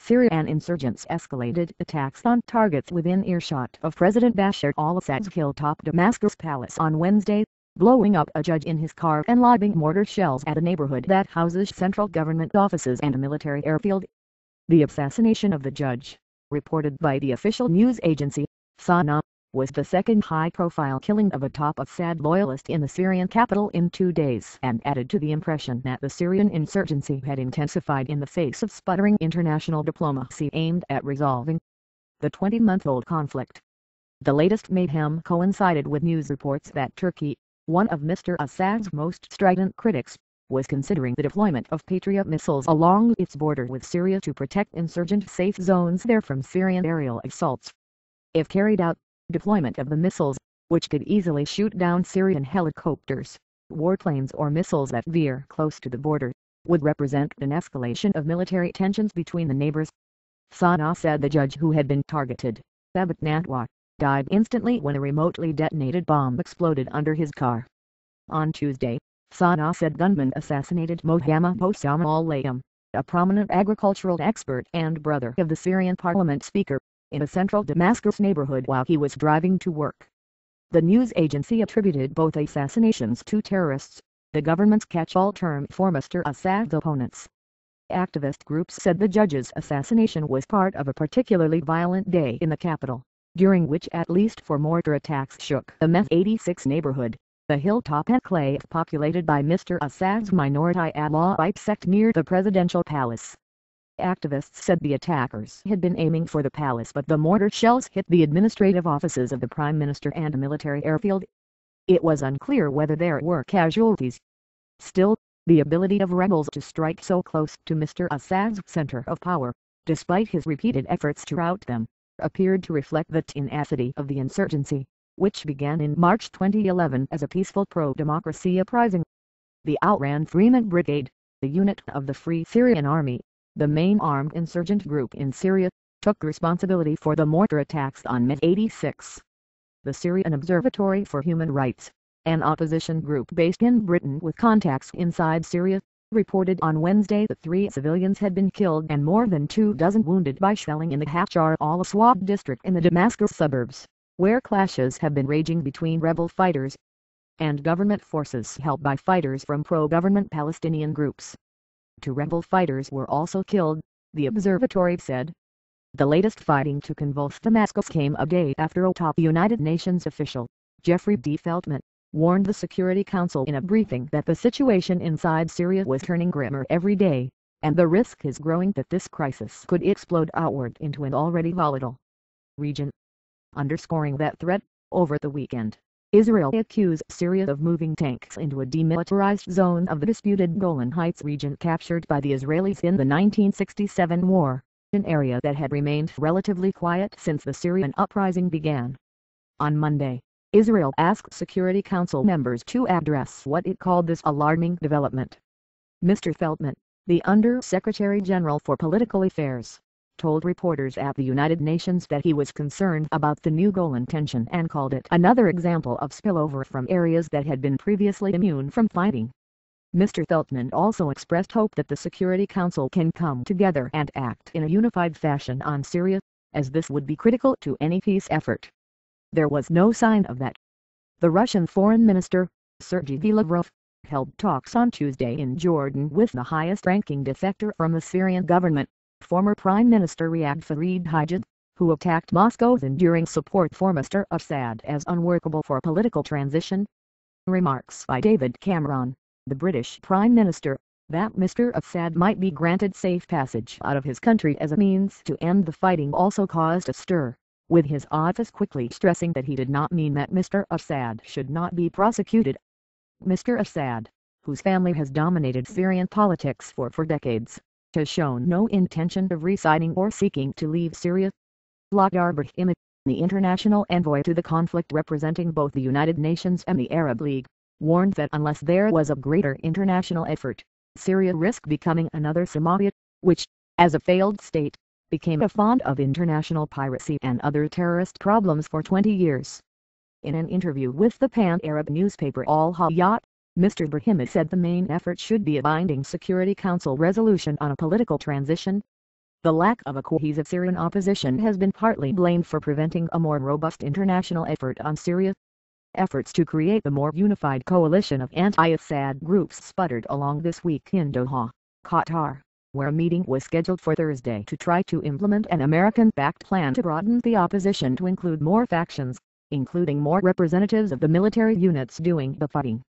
Syrian insurgents escalated attacks on targets within earshot of President Bashar al-Assad's hilltop Damascus palace on Wednesday, blowing up a judge in his car and lobbing mortar shells at a neighborhood that houses central government offices and a military airfield. The assassination of the judge, reported by the official news agency, SANA, was the second high-profile killing of a top Assad loyalist in the Syrian capital in 2 days, and added to the impression that the Syrian insurgency had intensified in the face of sputtering international diplomacy aimed at resolving the 20-month-old conflict. The latest mayhem coincided with news reports that Turkey, one of Mr. Assad's most strident critics, was considering the deployment of Patriot missiles along its border with Syria to protect insurgent safe zones there from Syrian aerial assaults. If carried out, deployment of the missiles, which could easily shoot down Syrian helicopters, warplanes or missiles that veer close to the border, would represent an escalation of military tensions between the neighbors. Sana said the judge who had been targeted, Thabit Natwa, died instantly when a remotely detonated bomb exploded under his car. On Tuesday, Sana said gunmen assassinated Mohammed Hossam al-Layam, a prominent agricultural expert and brother of the Syrian parliament speaker, in a central Damascus neighborhood while he was driving to work. The news agency attributed both assassinations to terrorists, the government's catch-all term for Mr. Assad's opponents. Activist groups said the judge's assassination was part of a particularly violent day in the capital, during which at least 4 mortar attacks shook the Meth 86 neighborhood, the hilltop enclave populated by Mr. Assad's minority Alawite sect near the presidential palace. Activists said the attackers had been aiming for the palace, but the mortar shells hit the administrative offices of the prime minister and a military airfield. It was unclear whether there were casualties. Still, the ability of rebels to strike so close to Mr. Assad's center of power, despite his repeated efforts to rout them, appeared to reflect the tenacity of the insurgency, which began in March 2011 as a peaceful pro-democracy uprising. The Outran Freeman Brigade, the unit of the Free Syrian Army, the main armed insurgent group in Syria, took responsibility for the mortar attacks on Meth 86. The Syrian Observatory for Human Rights, an opposition group based in Britain with contacts inside Syria, reported on Wednesday that 3 civilians had been killed and more than 24 wounded by shelling in the Hachar al-Aswad district in the Damascus suburbs, where clashes have been raging between rebel fighters and government forces helped by fighters from pro-government Palestinian groups. 2 rebel fighters were also killed, the observatory said. The latest fighting to convulse Damascus came a day after a top United Nations official, Jeffrey D. Feltman, warned the Security Council in a briefing that the situation inside Syria was turning grimmer every day, and the risk is growing that this crisis could explode outward into an already volatile region. Underscoring that threat, over the weekend, Israel accused Syria of moving tanks into a demilitarized zone of the disputed Golan Heights region captured by the Israelis in the 1967 war, an area that had remained relatively quiet since the Syrian uprising began. On Monday, Israel asked Security Council members to address what it called this alarming development. Mr. Feltman, the Under-Secretary General for Political Affairs, told reporters at the United Nations that he was concerned about the new Golan tension and called it another example of spillover from areas that had been previously immune from fighting. Mr. Feltman also expressed hope that the Security Council can come together and act in a unified fashion on Syria, as this would be critical to any peace effort. There was no sign of that. The Russian Foreign Minister, Sergei Lavrov, held talks on Tuesday in Jordan with the highest-ranking defector from the Syrian government, former Prime Minister Riyad Farid-Hajid, who attacked Moscow's enduring support for Mr. Assad as unworkable for political transition. Remarks by David Cameron, the British Prime Minister, that Mr. Assad might be granted safe passage out of his country as a means to end the fighting also caused a stir, with his office quickly stressing that he did not mean that Mr. Assad should not be prosecuted. Mr. Assad, whose family has dominated Syrian politics for decades, has shown no intention of residing or seeking to leave Syria. Lakhdar Brahimi, the international envoy to the conflict representing both the United Nations and the Arab League, warned that unless there was a greater international effort, Syria risked becoming another Somalia, which, as a failed state, became a fond of international piracy and other terrorist problems for 20 years. In an interview with the pan-Arab newspaper Al Hayat, Mr. Brahimi said the main effort should be a binding Security Council resolution on a political transition. The lack of a cohesive Syrian opposition has been partly blamed for preventing a more robust international effort on Syria. Efforts to create a more unified coalition of anti-Assad groups sputtered along this week in Doha, Qatar, where a meeting was scheduled for Thursday to try to implement an American-backed plan to broaden the opposition to include more factions, including more representatives of the military units doing the fighting.